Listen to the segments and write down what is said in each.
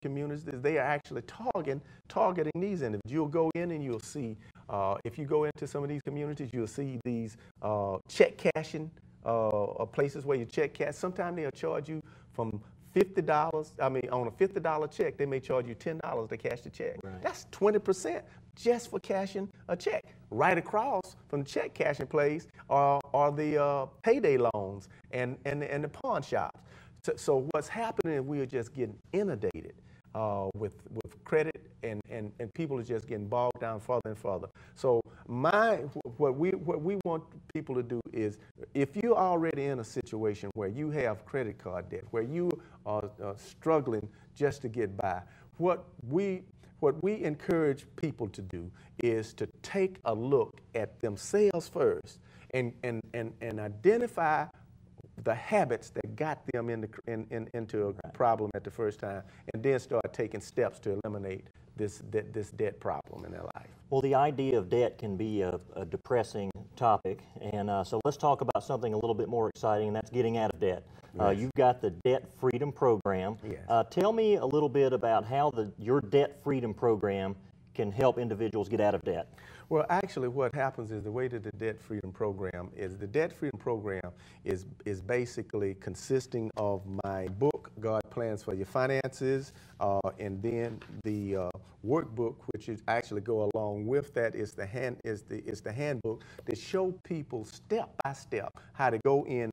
communities, they are actually targeting these individuals. You'll go in and you'll see, if you go into some of these communities, you'll see these check cashing places where you check cash. Sometimes they'll charge you from $50, I mean, on a $50 check, they may charge you $10 to cash the check. Right. That's 20% just for cashing a check. Right across from the check cashing place are the payday loans and the pawn shops. So what's happening is we are just getting inundated with credit, and people are just getting bogged down further and further. So what we want people to do is, if you're already in a situation where you have credit card debt, where you are struggling just to get by, what we encourage people to do is to take a look at themselves first and identify the habits that got them into a problem at the first time, and then start taking steps to eliminate this debt problem in their life. Well, the idea of debt can be a depressing topic, and so let's talk about something a little bit more exciting, and that's getting out of debt. Yes. You've got the Debt Freedom Program. Yes. Tell me a little bit about how your Debt Freedom Program can help individuals get out of debt. Well, actually, what happens is the way that the Debt Freedom Program is basically consisting of my book, God Plans for Your Finances, and then the workbook, which is actually go along with that, is the handbook that show people step by step how to go in,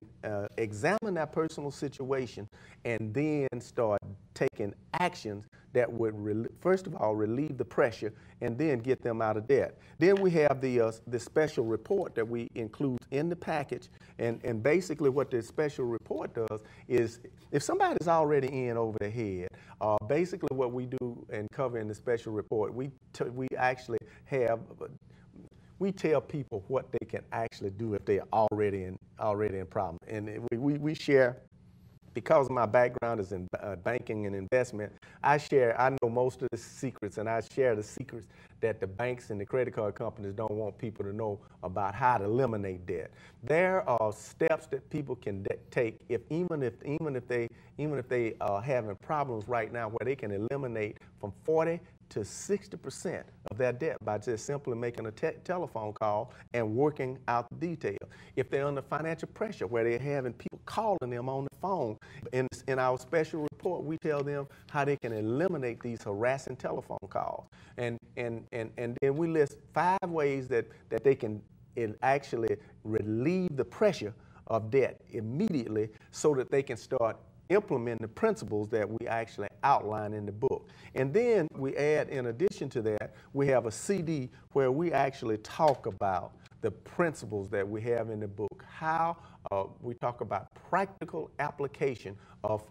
examine their personal situation, and then start taking actions that would, first of all, relieve the pressure and then get them out of debt. Then we have the special report that we include in the package, and basically what the special report does is, if somebody's already in over their head, basically what we do and cover in the special report, we actually have, we tell people what they can actually do if they're already in problem, and we share. Because my background is in banking and investment, I know most of the secrets, and I share the secrets that the banks and the credit card companies don't want people to know about how to eliminate debt. There are steps that people can take even if they are having problems right now, where they can eliminate from 40 to 60% of their debt by just simply making a telephone call and working out the details. If they're under financial pressure, where they're having people calling them on the phone, in our special report, we tell them how they can eliminate these harassing telephone calls. And then we list 5 ways that they can actually relieve the pressure of debt immediately, so that they can start implement the principles that we actually outline in the book. And then we add, in addition to that, we have a CD where we actually talk about the principles that we have in the book, how we talk about practical application of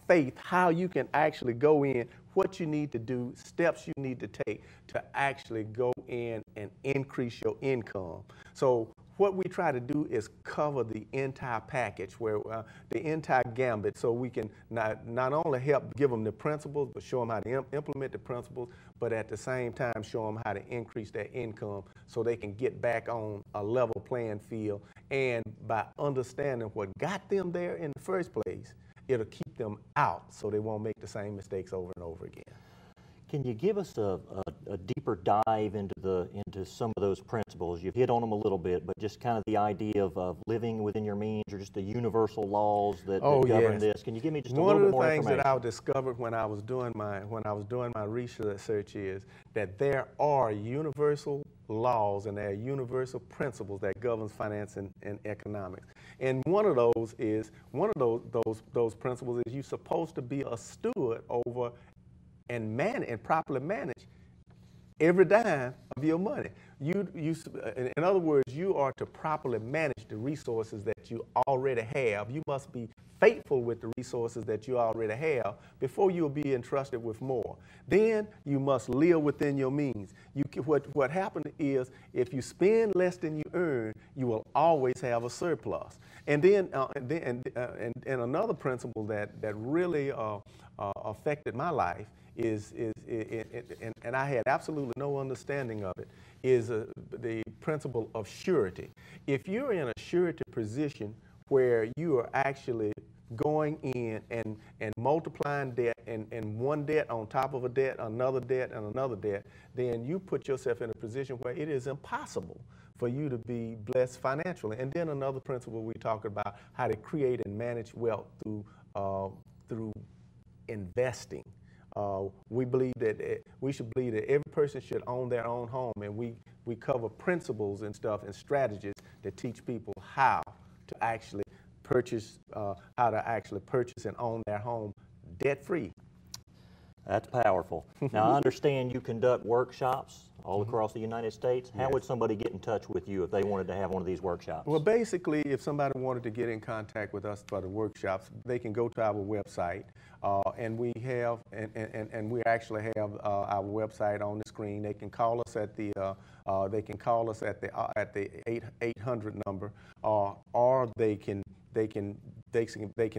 faith, how you can actually go in, what you need to do, steps you need to take to actually go in and increase your income. So what we try to do is cover the entire package, where the entire gambit, so we can not only help give them the principles, but show them how to implement the principles, but at the same time show them how to increase their income so they can get back on a level playing field. And by understanding what got them there in the first place, it'll keep them out so they won't make the same mistakes over and over again. Can you give us a deeper dive into some of those principles? You've hit on them a little bit, but just kind of the idea of living within your means, or just the universal laws that govern this. Can you give me just a little bit more information? One of the things that I discovered when I was doing my research is that there are universal laws and there are universal principles that governs finance and economics. And one of those principles is you're supposed to be a steward over and properly manage every dime of your money. In other words, you are to properly manage the resources that you already have. You must be faithful with the resources that you already have before you'll be entrusted with more. Then you must live within your means. What happens is, if you spend less than you earn, you will always have a surplus. And then another principle that really affected my life and I had absolutely no understanding of it, is the principle of surety. If you're in a surety position where you are actually going in and multiplying debt and one debt on top of a debt, another debt, and another debt, then you put yourself in a position where it is impossible for you to be blessed financially. And then another principle we talk about, how to create and manage wealth through investing. We believe that we should believe that every person should own their own home, and we cover principles and stuff and strategies that teach people how to actually purchase and own their home debt-free. That's powerful. Now, I understand you conduct workshops all across the United States. How would somebody get in touch with you if they wanted to have one of these workshops? Well, basically, if somebody wanted to get in contact with us for the workshops, they can go to our website, and we have, and we actually have our website on the screen. They can call us at the at the 800 number, or they can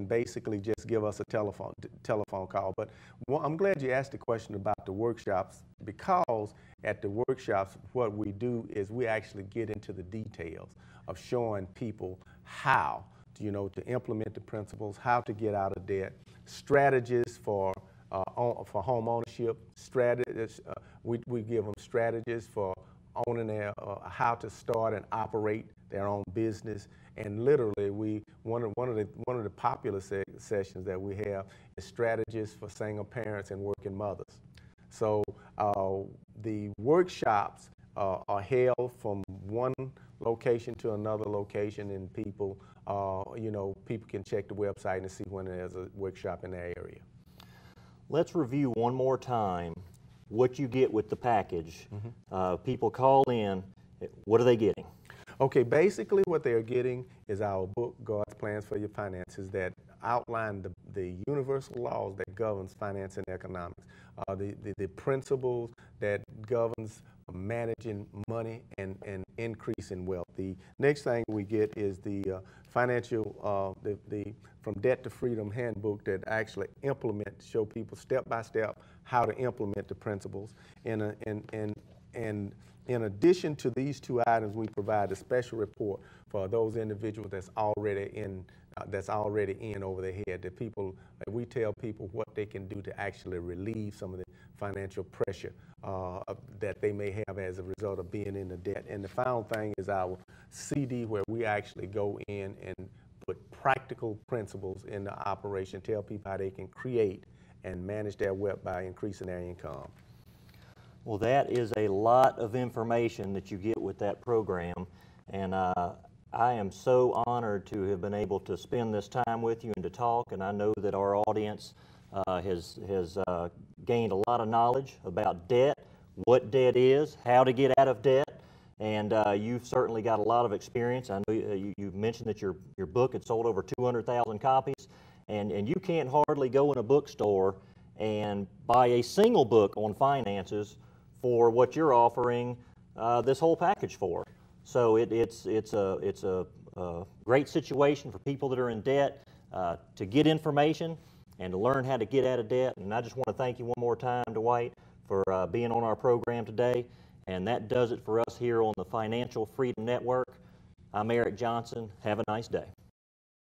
basically just give us a telephone call. But I'm glad you asked the question about the workshops, because at the workshops, what we do is we actually get into the details of showing people how to implement the principles, how to get out of debt, strategies for home ownership, strategies. We give them strategies for owning their, how to start and operate their own business. And literally, one of the popular sessions that we have is strategies for single parents and working mothers. So the workshops are held from one location to another location, and people can check the website and see when there's a workshop in their area. Let's review one more time what you get with the package. People call in. What are they getting? Okay, basically what they're getting is our book, God's Plans for Your Finances, that outline the universal laws that governs finance and economics, the principles that governs managing money and increasing wealth. The next thing we get is the financial, from Debt to Freedom handbook that actually show people step by step how to implement the principles. And in addition to these two items, we provide a special report for those individuals that's already in over their head. That we tell people what they can do to actually relieve some of the financial pressure that they may have as a result of being in the debt. And the final thing is our CD, where we actually go in and put practical principles in the operation, tell people how they can create and manage their wealth by increasing their income. Well, that is a lot of information that you get with that program, and I am so honored to have been able to spend this time with you and to talk, and I know that our audience has gained a lot of knowledge about debt, what debt is, how to get out of debt, and you've certainly got a lot of experience. I know you mentioned that your book had sold over 200,000 copies, and you can't hardly go in a bookstore and buy a single book on finances for what you're offering this whole package for. So it's a great situation for people that are in debt to get information and to learn how to get out of debt. And I just want to thank you one more time, Dwight, for being on our program today. And that does it for us here on the Financial Freedom Network. I'm Eric Johnson. Have a nice day.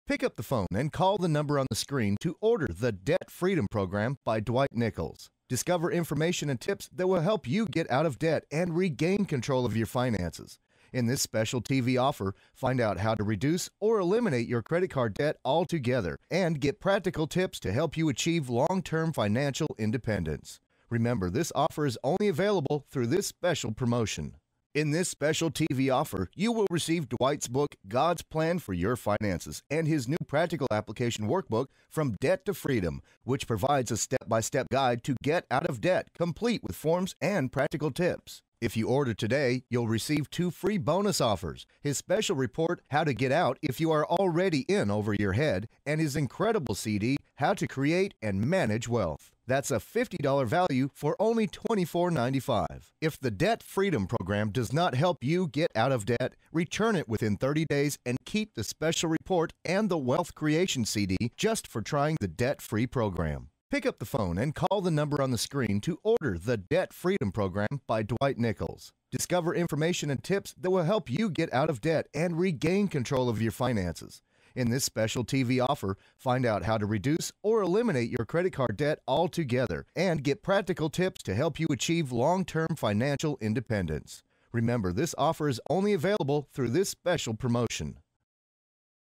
Pick up the phone and call the number on the screen to order the Debt Freedom Program by Dwight Nichols. Discover information and tips that will help you get out of debt and regain control of your finances. In this special TV offer, find out how to reduce or eliminate your credit card debt altogether and get practical tips to help you achieve long-term financial independence. Remember, this offer is only available through this special promotion. In this special TV offer, you will receive Dwight's book, God's Plan for Your Finances, and his new practical application workbook, From Debt to Freedom, which provides a step-by-step guide to get out of debt, complete with forms and practical tips. If you order today, you'll receive 2 free bonus offers: his special report, How to Get Out If You Are Already In Over Your Head, and his incredible CD, How to Create and Manage Wealth. That's a $50 value for only $24.95. If the Debt Freedom Program does not help you get out of debt, return it within 30 days and keep the special report and the Wealth Creation CD just for trying the debt-free program. Pick up the phone and call the number on the screen to order the Debt Freedom Program by Dwight Nichols. Discover information and tips that will help you get out of debt and regain control of your finances. In this special TV offer, find out how to reduce or eliminate your credit card debt altogether and get practical tips to help you achieve long-term financial independence. Remember, this offer is only available through this special promotion.